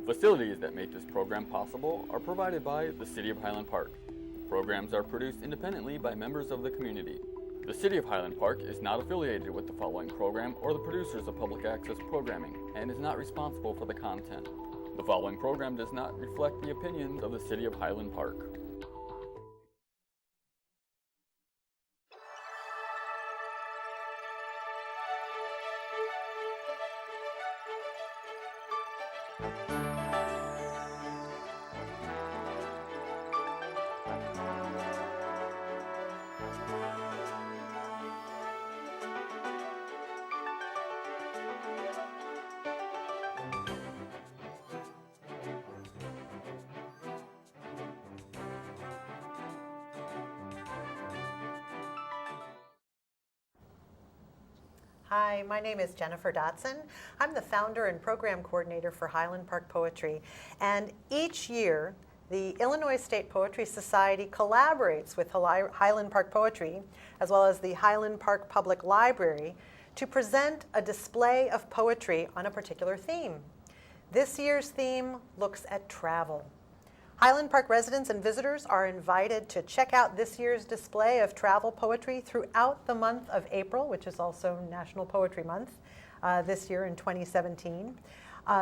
Facilities that make this program possible are provided by the City of Highland Park. Programs are produced independently by members of the community. The City of Highland Park is not affiliated with the following program or the producers of public access programming and is not responsible for the content. The following program does not reflect the opinions of the City of Highland Park. Hi, my name is Jennifer Dotson. I'm the founder and program coordinator for Highland Park Poetry. And each year, the Illinois State Poetry Society collaborates with Highland Park Poetry, as well as the Highland Park Public Library, to present a display of poetry on a particular theme. This year's theme looks at travel. Highland Park residents and visitors are invited to check out this year's display of travel poetry throughout the month of April, which is also National Poetry Month this year in 2017.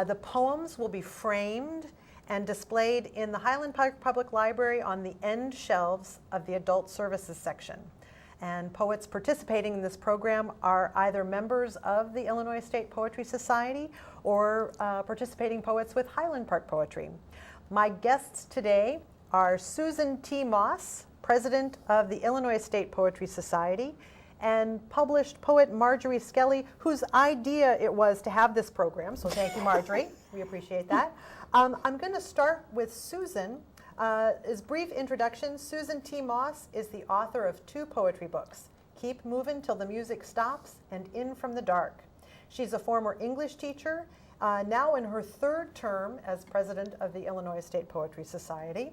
The poems will be framed and displayed in the Highland Park Public Library on the end shelves of the Adult Services section. And poets participating in this program are either members of the Illinois State Poetry Society or participating poets with Highland Park Poetry. My guests today are Susan T. Moss, president of the Illinois State Poetry Society, and published poet Marjorie Skelly, whose idea it was to have this program. So thank you, Marjorie. We appreciate that. I'm going to start with Susan. As brief introduction, Susan T. Moss is the author of 2 poetry books, Keep Movin' Till the Music Stops and In From the Dark. She's a former English teacher, now in her 3rd term as president of the Illinois State Poetry Society.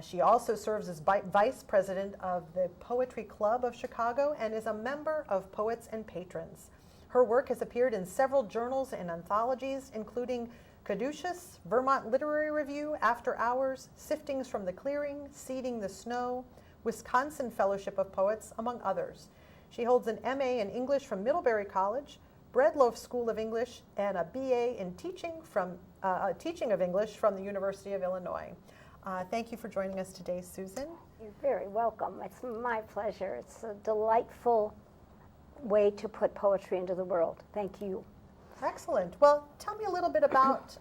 She also serves as vice president of the Poetry Club of Chicago and is a member of Poets and Patrons. Her work has appeared in several journals and anthologies, including Caduceus, Vermont Literary Review, After Hours, Siftings from the Clearing, Seeding the Snow, Wisconsin Fellowship of Poets, among others. She holds an MA in English from Middlebury College, Breadloaf School of English, and a BA in teaching of English from the University of Illinois. Thank you for joining us today, Susan. You're very welcome. It's my pleasure. It's a delightful way to put poetry into the world. Thank you. Excellent. Well, tell me a little bit about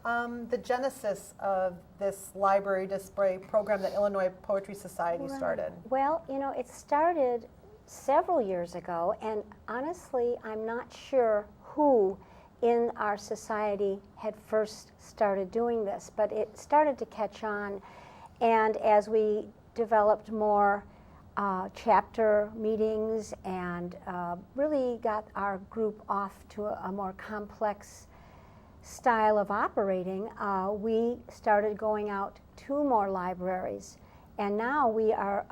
the genesis of this library display program that Illinois Poetry Society started. Well, you know, it started several years ago, and honestly, I'm not sure who in our society had first started doing this, but it started to catch on, and as we developed more chapter meetings and really got our group off to a more complex style of operating, we started going out to more libraries. And now we are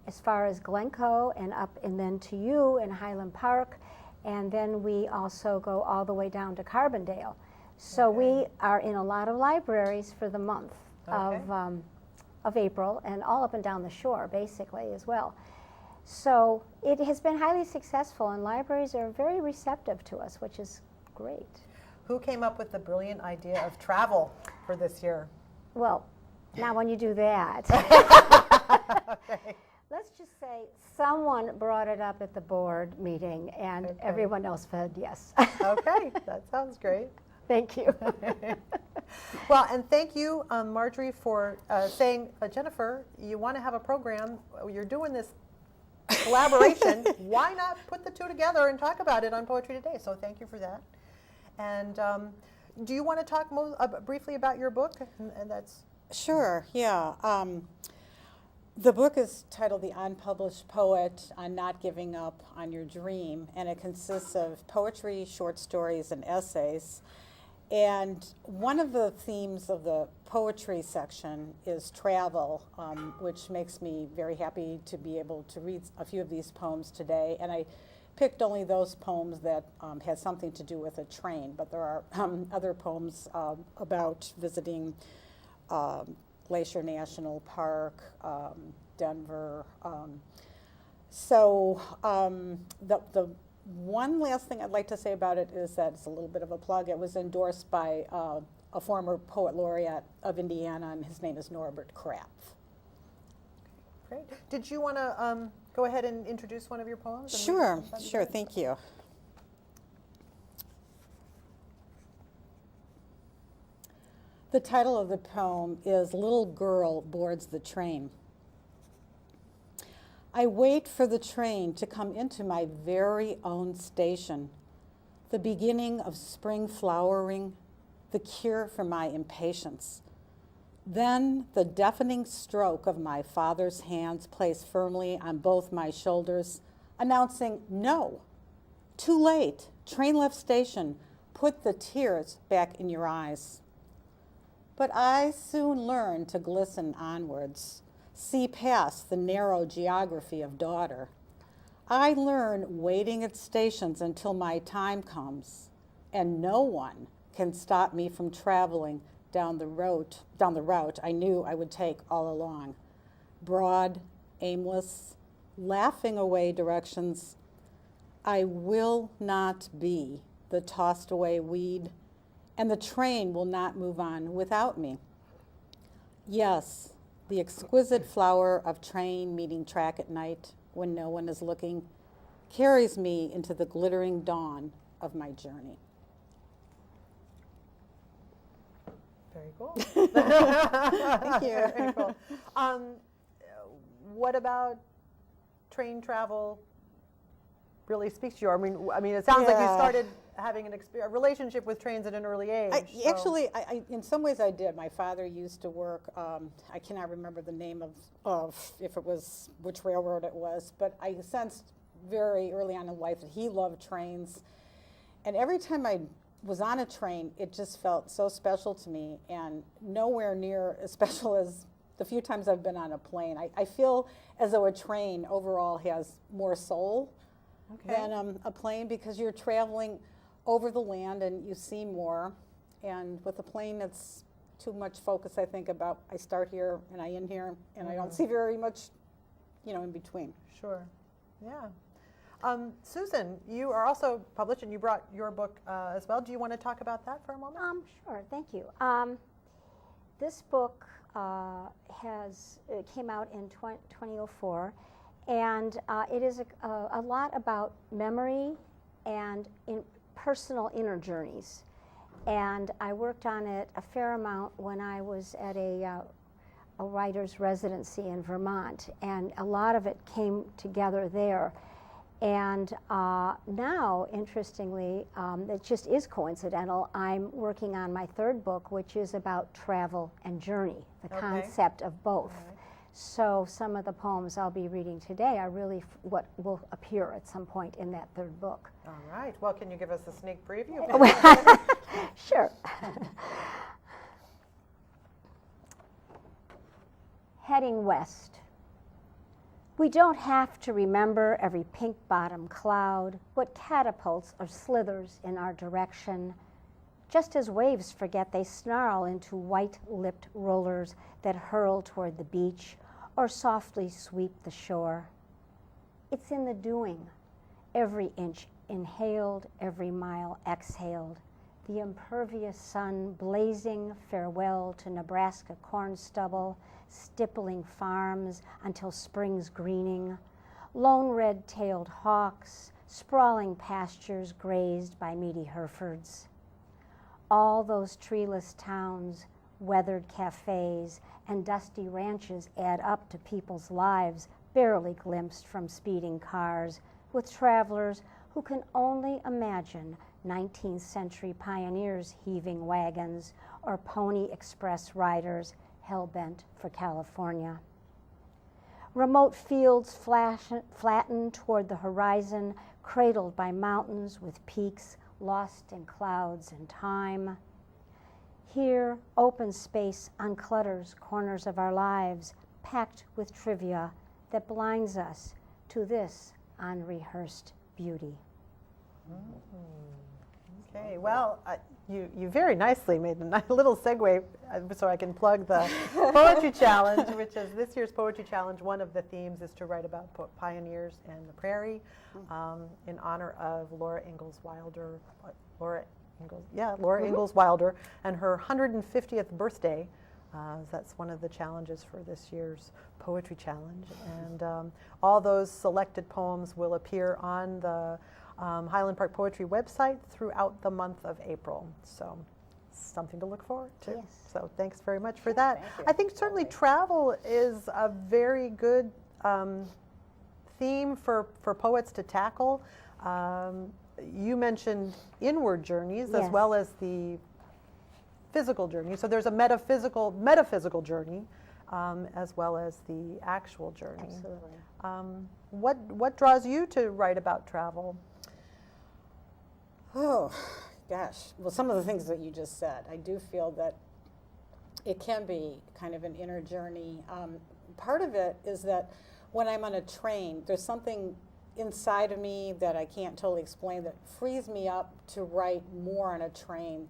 as far as Glencoe and up and then to you in Highland Park, and then we also go all the way down to Carbondale. So we are in a lot of libraries for the month of April, and all up and down the shore basically as well. So it has been highly successful, and libraries are very receptive to us, which is great. Who came up with the brilliant idea of travel for this year? Well, now when you do that, Okay. let's just say someone brought it up at the board meeting, and everyone else said yes. Okay, that sounds great. Thank you. Well, and thank you, Marjorie, for saying, Jennifer, you want to have a program, you're doing this collaboration, why not put the 2 together and talk about it on Poetry Today? So thank you for that. And do you want to talk briefly about your book? And that's Sure, yeah. The book is titled The Unpublished Poet on Not Giving Up on Your Dream, and it consists of poetry, short stories, and essays. And one of the themes of the poetry section is travel, which makes me very happy to be able to read a few of these poems today. And I picked only those poems that had something to do with a train, but there are other poems about visiting Glacier National Park, Denver. The one last thing I'd like to say about it is that it's a little bit of a plug. It was endorsed by a former poet laureate of Indiana, and his name is Norbert Krapf. Great. Did you want to go ahead and introduce one of your poems? and Sure, read it? sure, thank you. The title of the poem is Little Girl Boards the Train. I wait for the train to come into my very own station, the beginning of spring flowering, the cure for my impatience. Then the deafening stroke of my father's hands placed firmly on both my shoulders, announcing, no, too late, train left station, put the tears back in your eyes. But I soon learned to glisten onwards, see past the narrow geography of daughter. I learn waiting at stations until my time comes, and no one can stop me from traveling down the route I knew I would take all along. Broad, aimless, laughing away directions. I will not be the tossed away weed, and the train will not move on without me. Yes, the exquisite flower of train meeting track at night when no one is looking carries me into the glittering dawn of my journey. Very cool. Thank you. Very cool. What about train travel really speaks to you? I mean, it sounds like you Yeah. started having a relationship with trains at an early age. Actually, in some ways I did. My father used to work, I cannot remember the name of if it was, which railroad it was, but I sensed very early on in life that he loved trains. And every time I was on a train, it just felt so special to me, and nowhere near as special as the few times I've been on a plane. I feel as though a train overall has more soul than a plane, because you're traveling over the land and you see more. And with a plane, it's too much focus, I think, about I start here and I end here, and I don't see very much, in between. Sure. Yeah. Susan, you are also published, and you brought your book as well. Do you want to talk about that for a moment? Sure, thank you. This book came out in 2004, and it is a lot about memory and personal inner journeys. And I worked on it a fair amount when I was at a writer's residency in Vermont, and a lot of it came together there. And now, interestingly, it just is coincidental, I'm working on my third book, which is about travel and journey, the concept of both. So some of the poems I'll be reading today are really what will appear at some point in that third book. All right. Well, can you give us a sneak preview? Sure. Heading west. We don't have to remember every pink-bottom cloud, what catapults or slithers in our direction, just as waves forget they snarl into white-lipped rollers that hurl toward the beach or softly sweep the shore. It's in the doing, every inch inhaled, every mile exhaled, the impervious sun blazing farewell to Nebraska corn stubble, stippling farms until spring's greening, lone red-tailed hawks, sprawling pastures grazed by meaty Herefords. All those treeless towns, weathered cafes, and dusty ranches add up to people's lives barely glimpsed from speeding cars, with travelers who can only imagine 19th century pioneers heaving wagons or Pony Express riders hell-bent for California. Remote fields flatten toward the horizon, cradled by mountains with peaks lost in clouds and time. Here, open space unclutters corners of our lives, packed with trivia that blinds us to this unrehearsed beauty. Okay, well, you very nicely made a little segue so I can plug the Poetry Challenge, which is this year's Poetry Challenge. One of the themes is to write about pioneers and the prairie in honor of Laura Ingalls Wilder. Laura Ingalls Wilder and her 150th birthday. That's one of the challenges for this year's Poetry Challenge. And all those selected poems will appear on the Highland Park Poetry website throughout the month of April. So something to look forward to. Yes. So thanks very much for that. Thank you. I think certainly travel is a very good theme for poets to tackle. You mentioned inward journeys as Yes. well as the physical journey. So there's a metaphysical journey as well as the actual journey. Absolutely. What draws you to write about travel? Oh, gosh. Well, some of the things that you just said, I do feel that it can be kind of an inner journey. Part of it is that when I'm on a train, there's something inside of me that I can't totally explain that frees me up to write more on a train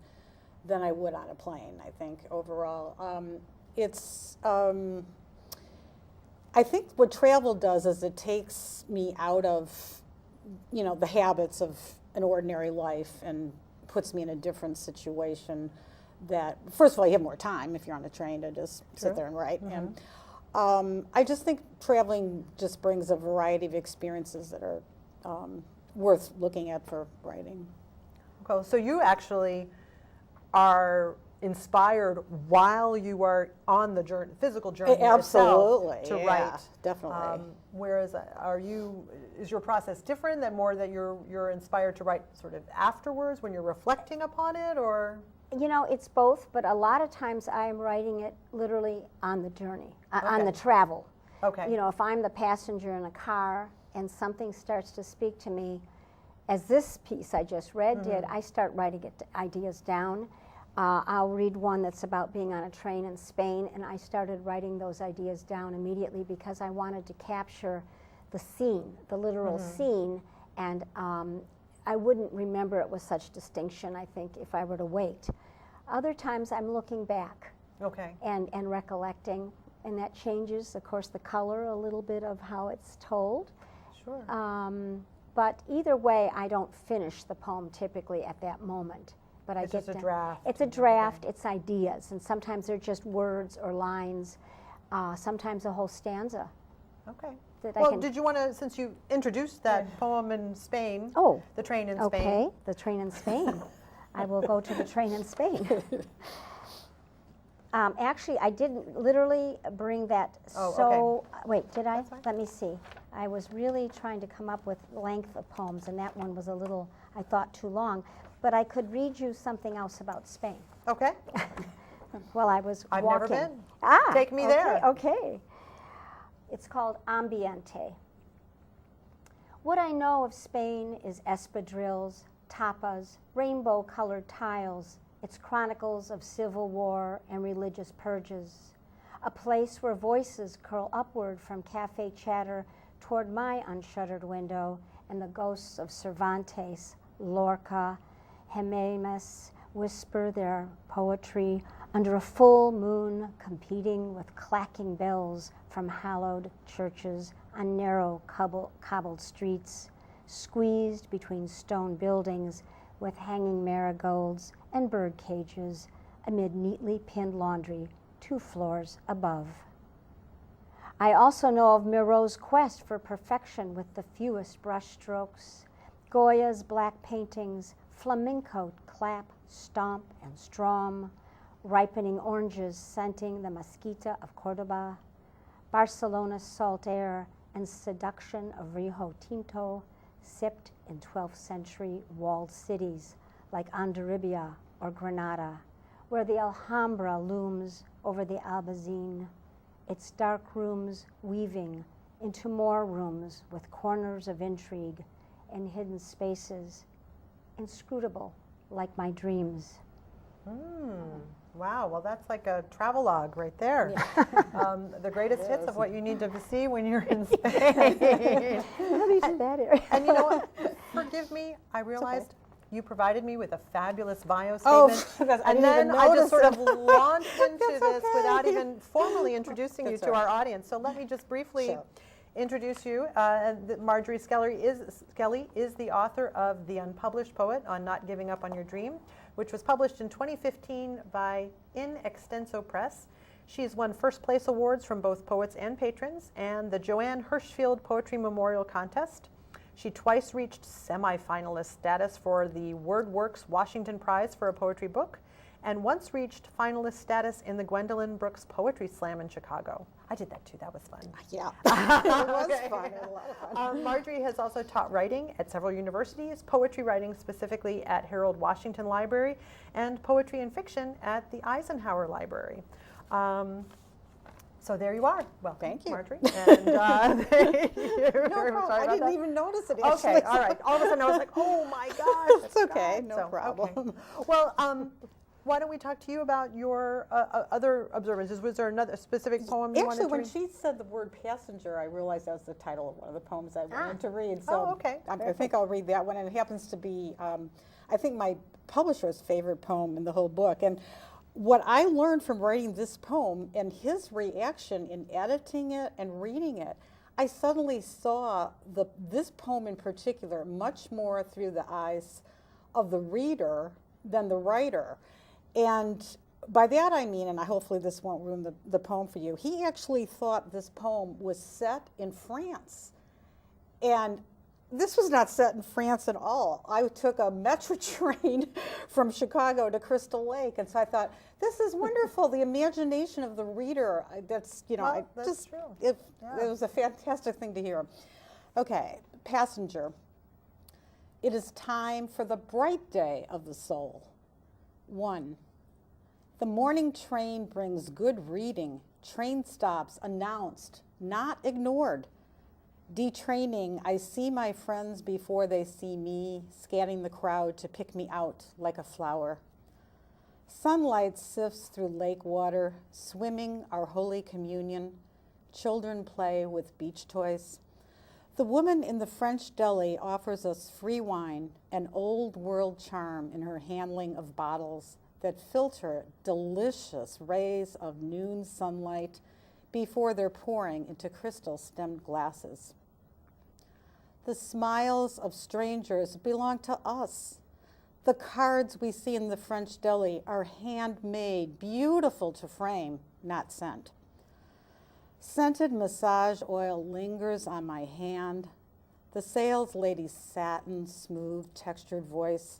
than I would on a plane, I think, overall. I think what travel does is it takes me out of, the habits of an ordinary life and puts me in a different situation that, first of all, you have more time if you're on a train to just sit there and write. And I just think traveling just brings a variety of experiences that are worth looking at for writing. Okay, so you actually are inspired while you are on the journey, physical journey Absolutely, itself to yeah, write. definitely. Whereas, is your process different than more that you're inspired to write sort of afterwards when you're reflecting upon it, or? It's both, but a lot of times I am writing it literally on the journey, on the travel. Okay. If I'm the passenger in a car and something starts to speak to me, as this piece I just read did, I start writing ideas down. I'll read one that's about being on a train in Spain, and I started writing those ideas down immediately because I wanted to capture the scene, the literal scene, and I wouldn't remember it with such distinction, I think, if I were to wait. Other times I'm looking back and recollecting, and that changes, of course, the color a little bit of how it's told. Sure. But either way, I don't finish the poem typically at that moment. But It's just a draft. It's a draft, it's ideas, and sometimes they're just words or lines, sometimes a whole stanza. Okay. That Well, did you want to, since you introduced that poem in Spain, the train in Spain. Okay, the train in Spain. I will go to the train in Spain. Actually, I didn't literally bring that wait, did I? That's fine. Let me see. I was really trying to come up with length of poems, and that one was a little, I thought, too long. But I could read you something else about Spain Okay. while I was I've walking. never been. Take me there. Okay. It's called Ambiente. What I know of Spain is espadrilles, tapas, rainbow-colored tiles, its chronicles of civil war and religious purges, a place where voices curl upward from cafe chatter toward my unshuttered window, and the ghosts of Cervantes, Lorca, Jiménez whisper their poetry under a full moon, competing with clacking bells from hallowed churches on narrow cobbled streets, squeezed between stone buildings with hanging marigolds and bird cages amid neatly pinned laundry 2 floors above. I also know of Miraut's quest for perfection with the fewest brushstrokes, Goya's black paintings, flamenco clap, stomp, and strom, ripening oranges scenting the mesquita of Cordoba, Barcelona's salt air and seduction of Rio Tinto, sipped in 12th century walled cities like Hondarribia or Granada, where the Alhambra looms over the Albayzín, its dark rooms weaving into more rooms with corners of intrigue and hidden spaces, inscrutable like my dreams. Wow, well, that's like a travelogue right there. The greatest hits of what you need to see when you're in Spain. Maybe to that area. And you know what? Forgive me, I realized you provided me with a fabulous bio Oh, statement. I and didn't then even I just notice sort it. of launched into That's this okay. without even formally introducing you That's to all our right. audience. So let me just briefly Sure. introduce you. Marjorie Skelly is the author of The Unpublished Poet on Not Giving Up on Your Dream, which was published in 2015 by In Extenso Press. She's won first place awards from both poets and patrons and the Joanne Hirschfield Poetry Memorial Contest. She twice reached semi-finalist status for the WordWorks Washington Prize for a Poetry Book, and once reached finalist status in the Gwendolyn Brooks Poetry Slam in Chicago. I did that too, that was fun. Yeah, it was fun. It was a lot of fun. Marjorie has also taught writing at several universities, poetry writing specifically at Harold Washington Library, and poetry and fiction at the Eisenhower Library. So there you are. Well, Thank you. Marjorie. And, thank you. No Sorry problem. about I didn't that. even notice it. Actually. Okay, all right. All of a sudden I was like, oh my gosh. It's okay, God. no So, problem. okay. Well, why don't we talk to you about your other observances? Was there another specific poem you Actually, wanted when to read? she said the word passenger, I realized that was the title of one of the poems I wanted to read. So Oh, okay. I think I'll read that one. And it happens to be, I think, my publisher's favorite poem in the whole book. And what I learned from writing this poem and his reaction in editing it and reading it, I suddenly saw this poem in particular much more through the eyes of the reader than the writer. And by that I mean, and hopefully this won't ruin the poem for you, he actually thought this poem was set in France. And this was not set in France at all. I took a metro train from Chicago to Crystal Lake, and so I thought, this is wonderful. The imagination of the reader, that's, you know, Well, that's true. It Yeah. was a fantastic thing to hear. Okay, passenger. It is time for the bright day of the soul. 1. The morning train brings good reading. Train stops announced, not ignored. Detraining, I see my friends before they see me, scanning the crowd to pick me out like a flower. Sunlight sifts through lake water, swimming our holy communion. Children play with beach toys. The woman in the French deli offers us free wine, an old world charm in her handling of bottles that filter delicious rays of noon sunlight before they're pouring into crystal-stemmed glasses. The smiles of strangers belong to us. The cards we see in the French deli are handmade, beautiful to frame, not sent. Scented massage oil lingers on my hand. The sales lady's satin, smooth, textured voice,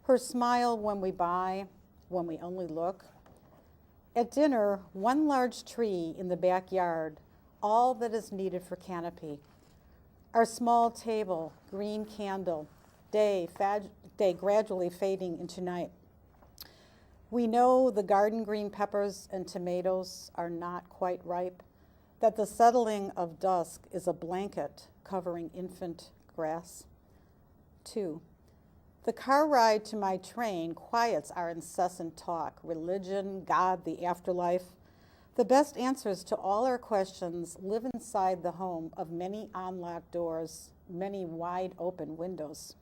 her smile when we buy, when we only look. At dinner, one large tree in the backyard, all that is needed for canopy. Our small table, green candle, day gradually fading into night. We know the garden green peppers and tomatoes are not quite ripe, that the settling of dusk is a blanket covering infant grass. 2. The car ride to my train quiets our incessant talk, religion, God, the afterlife. The best answers to all our questions live inside the home of many unlocked doors, many wide open windows.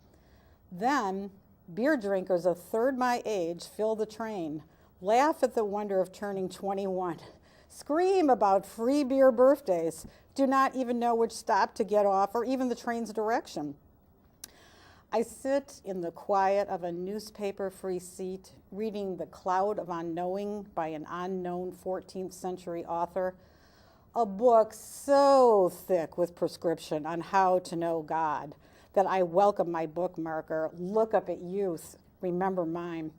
Then, beer drinkers a third my age fill the train, laugh at the wonder of turning 21, scream about free beer birthdays, do not even know which stop to get off or even the train's direction. I sit in the quiet of a newspaper-free seat, reading The Cloud of Unknowing by an unknown 14th century author, a book so thick with prescription on how to know God that I welcome my bookmarker, look up at youth, remember mine.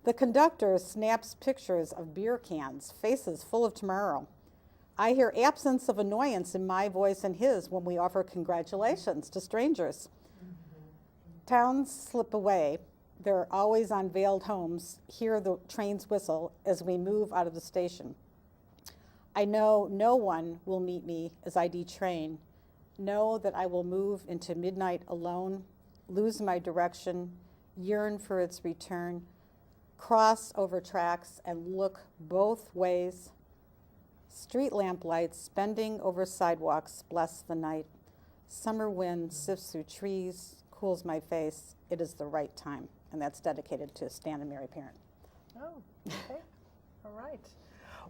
The conductor snaps pictures of beer cans, faces full of tomorrow. I hear absence of annoyance in my voice and his when we offer congratulations to strangers. Towns slip away. Their always unveiled homes hear the train's whistle as we move out of the station. I know no one will meet me as I detrain. Know that I will move into midnight alone, lose my direction, yearn for its return. cross over tracks and look both ways. Street lamp lights bending over sidewalks bless the night. Summer wind sifts through trees, cools my face. It is the right time. And that's dedicated to Stan and Mary Parent. Oh, okay. All right.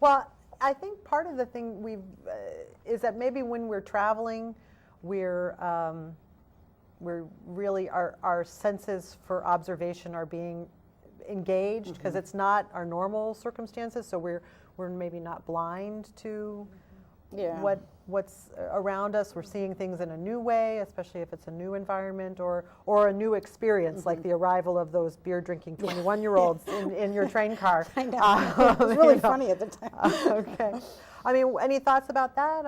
Well, I think part of the thing is that maybe when we're traveling, we're really, our senses for observation are being engaged because it's not our normal circumstances, so we're maybe not blind to what's around us. We're seeing things in a new way, especially if it's a new environment or a new experience, like the arrival of those beer drinking 21-year-olds in your train car. I know. It was really funny at the time. Okay. I mean, any thoughts about that?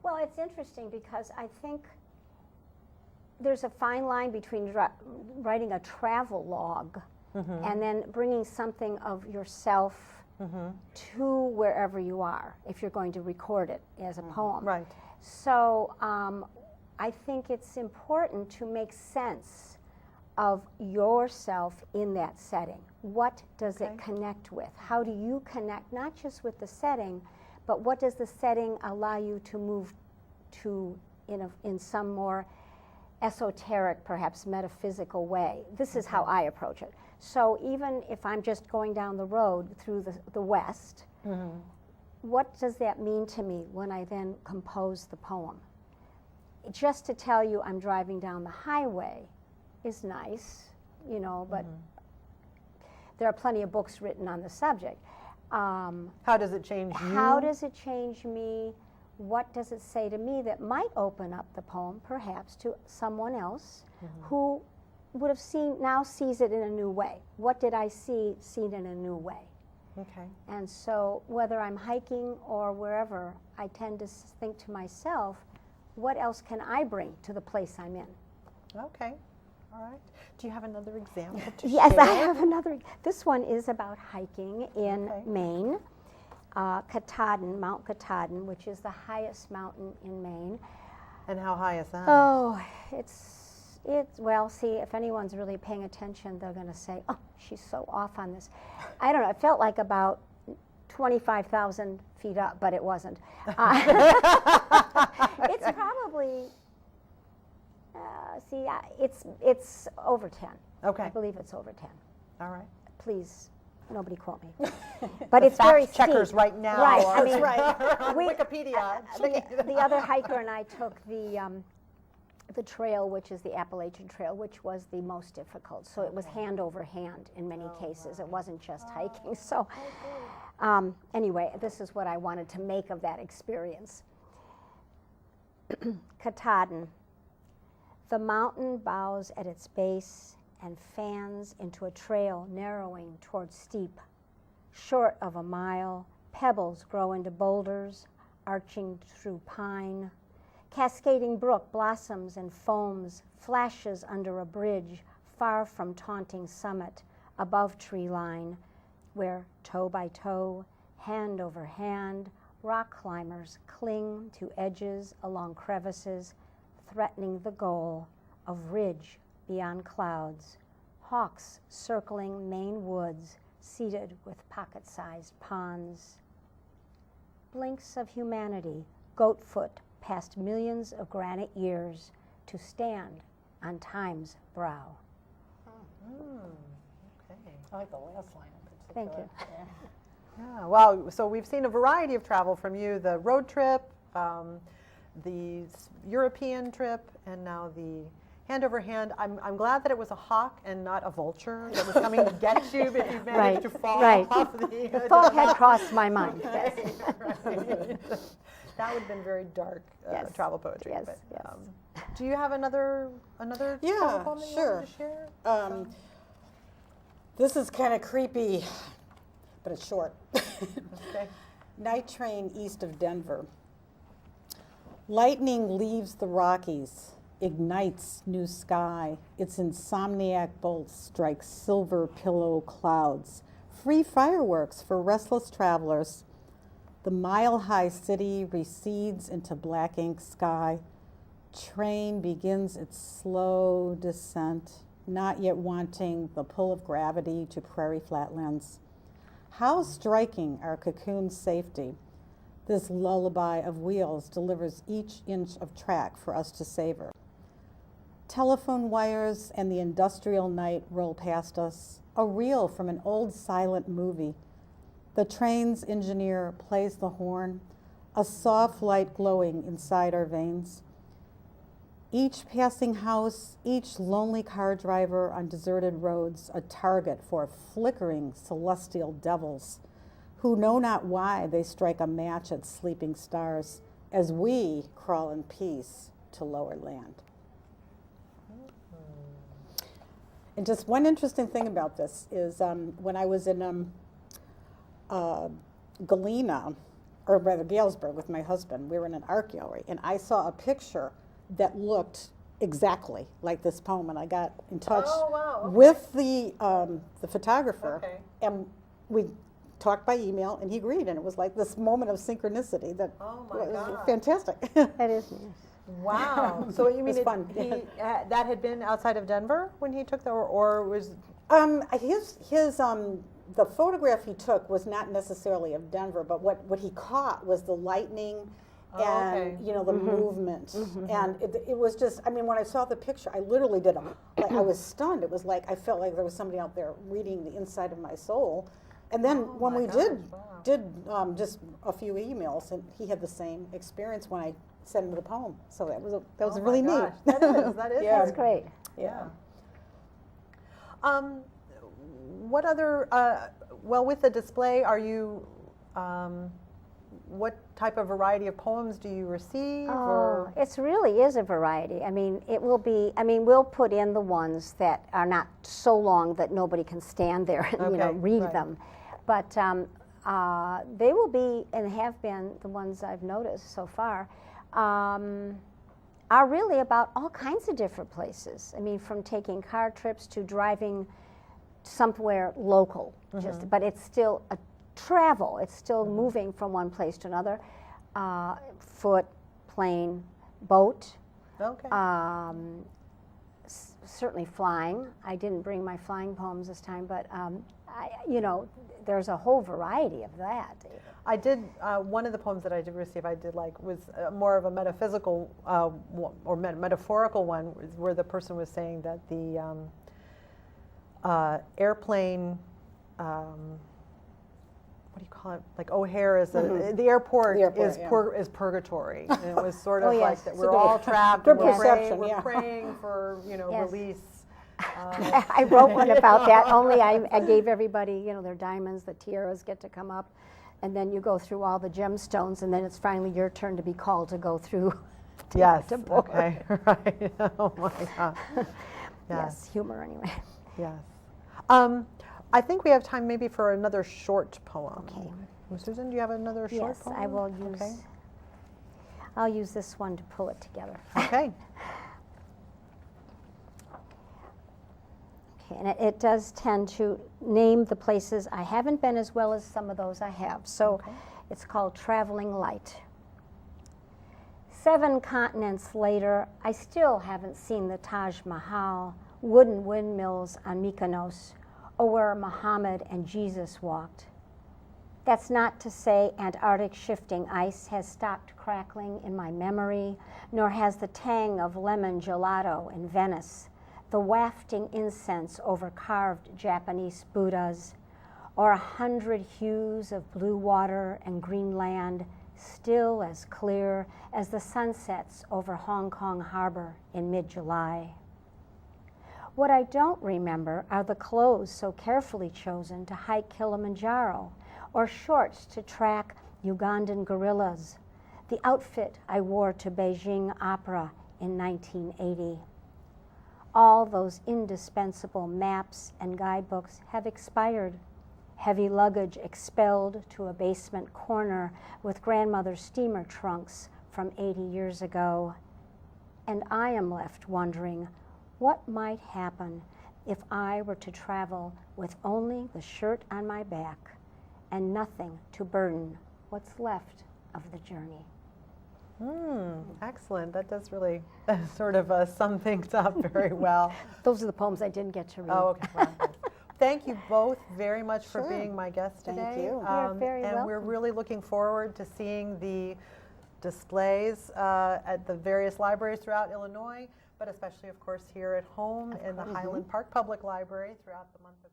Well, it's interesting because I think there's a fine line between writing a travel log and then bringing something of yourself to wherever you are, if you're going to record it as a poem. Right. So I think it's important to make sense of yourself in that setting. What does it connect with? How do you connect, not just with the setting, but what does the setting allow you to move to in some more esoteric, perhaps metaphysical way? This is how I approach it. So even if I'm just going down the road through the West, what does that mean to me when I then compose the poem? Just to tell you I'm driving down the highway is nice, but there are plenty of books written on the subject. How does it change you? How does it change me? What does it say to me that might open up the poem, perhaps, to someone else who would have sees it in a new way? What did I seen in a new way? Okay. And so whether I'm hiking or wherever, I tend to think to myself, what else can I bring to the place I'm in? Okay. All right. Do you have another example to Yes, share? I have another. This one is about hiking in Maine. Katahdin, Mount Katahdin, which is the highest mountain in Maine. And how high is that? Oh, well, see, if anyone's really paying attention, they're going to say, oh, she's so off on this. I don't know, it felt like about 25,000 feet up, but it wasn't. It's probably, it's over 10. Okay. I believe it's over 10. All right. Please, nobody quote me. But it's very steep. Checkers right now. Right, are I mean, on Wikipedia. The other hiker and I took the trail, which is the Appalachian Trail, which was the most difficult. So it was hand over hand in many cases. It wasn't just hiking. So anyway, this is what I wanted to make of that experience. Katahdin. The mountain bows at its base and fans into a trail narrowing towards steep. Short of a mile, pebbles grow into boulders, arching through pine. Cascading brook blossoms and foams, flashes under a bridge, far from taunting summit, above tree line, where toe by toe, hand over hand, rock climbers cling to edges along crevices, threatening the goal of ridge beyond clouds, hawks circling Maine woods, seated with pocket-sized ponds. Blinks of humanity, goatfoot past millions of granite years to stand on time's brow. Okay. I like the last line in Thank particular. you. Yeah. Well, so we've seen a variety of travel from you: the road trip, the European trip, and now the hand over hand. I'm glad that it was a hawk and not a vulture that was coming to get you if you managed to fall off the thought had crossed my mind. Yes. Right. That would have been very dark Yes. travel poetry. Yes, But, yes. do you have another travel poem that you wanted to share? This is kind of creepy, but it's short. Okay. Night train east of Denver. Lightning leaves the Rockies, ignites new sky. Its insomniac bolts strike silver pillow clouds. Free fireworks for restless travelers. The mile-high city recedes into black ink sky. Train begins its slow descent not yet wanting the pull of gravity to prairie flatlands. How striking our cocoon safety. This lullaby of wheels delivers each inch of track for us to savor. Telephone wires and the industrial night roll past us, a reel from an old silent movie. The train's engineer plays the horn, a soft light glowing inside our veins. Each passing house, each lonely car driver on deserted roads, a target for flickering celestial devils who know not why they strike a match at sleeping stars as we crawl in peace to lower land. And just one interesting thing about this is when I was in Galena, or rather Galesburg with my husband, we were in an art gallery, and I saw a picture that looked exactly like this poem, and I got in touch with the photographer, and we talked by email, and he agreed, and it was like this moment of synchronicity that was fantastic. That is nice. Wow. So you mean It was fun. that had been outside of Denver when he took or was? The photograph he took was not necessarily of Denver, but what he caught was the lightning and the movement, and it was just. I mean, when I saw the picture, I literally did I was stunned. It was like I felt like there was somebody out there reading the inside of my soul. And then when we did just a few emails, and he had the same experience when I sent him the poem. So that was really neat. That is Yeah. That's great. Yeah. What other? Well, with the display, are you? What type of variety of poems do you receive? Oh, it really is a variety. I mean, it will be. I mean, we'll put in the ones that are not so long that nobody can stand there and read them, but they will be and have been the ones I've noticed so far. Are really about all kinds of different places. I mean, from taking car trips to driving somewhere local, but it's still a travel. It's still moving from one place to another, foot, plane, boat. Okay. Certainly flying. I didn't bring my flying poems this time, but there's a whole variety of that. I did, one of the poems that I did receive, was more of a metaphysical or metaphorical one, where the person was saying that the airplane, what do you call it? Like O'Hare is the airport is purgatory, and it was sort of like that we're all trapped. Good and perception. We're praying for release. I wrote one about that. Only I gave everybody, their diamonds, the tiaras get to come up, and then you go through all the gemstones, and then it's finally your turn to be called to go through. To board. Okay. Right. Oh my God. Yes, humor anyway. Yes. I think we have time maybe for another short poem. Okay. Susan, do you have another short Yes, poem? I will use. Okay. I'll use this one to pull it together. Okay. Okay, and it does tend to name the places I haven't been as well as some of those I have. So it's called Traveling Light. 7 continents later, I still haven't seen the Taj Mahal, wooden windmills on Mykonos, or where Muhammad and Jesus walked. That's not to say Antarctic shifting ice has stopped crackling in my memory, nor has the tang of lemon gelato in Venice, the wafting incense over carved Japanese Buddhas, or 100 hues of blue water and green land still as clear as the sunsets over Hong Kong Harbor in mid-July. What I don't remember are the clothes so carefully chosen to hike Kilimanjaro, or shorts to track Ugandan guerrillas, the outfit I wore to Beijing Opera in 1980. All those indispensable maps and guidebooks have expired, heavy luggage expelled to a basement corner with grandmother's steamer trunks from 80 years ago. And I am left wondering what might happen if I were to travel with only the shirt on my back and nothing to burden what's left of the journey. Excellent. That does really sort of sum things up very well. Those are the poems I didn't get to read. Oh, okay. Well, thank you both very much for Sure. being my guest Thank today. you. You're very and we're welcome. really looking forward to seeing the displays at the various libraries throughout Illinois, but especially, of course, here at home in the Highland Park Public Library throughout the month of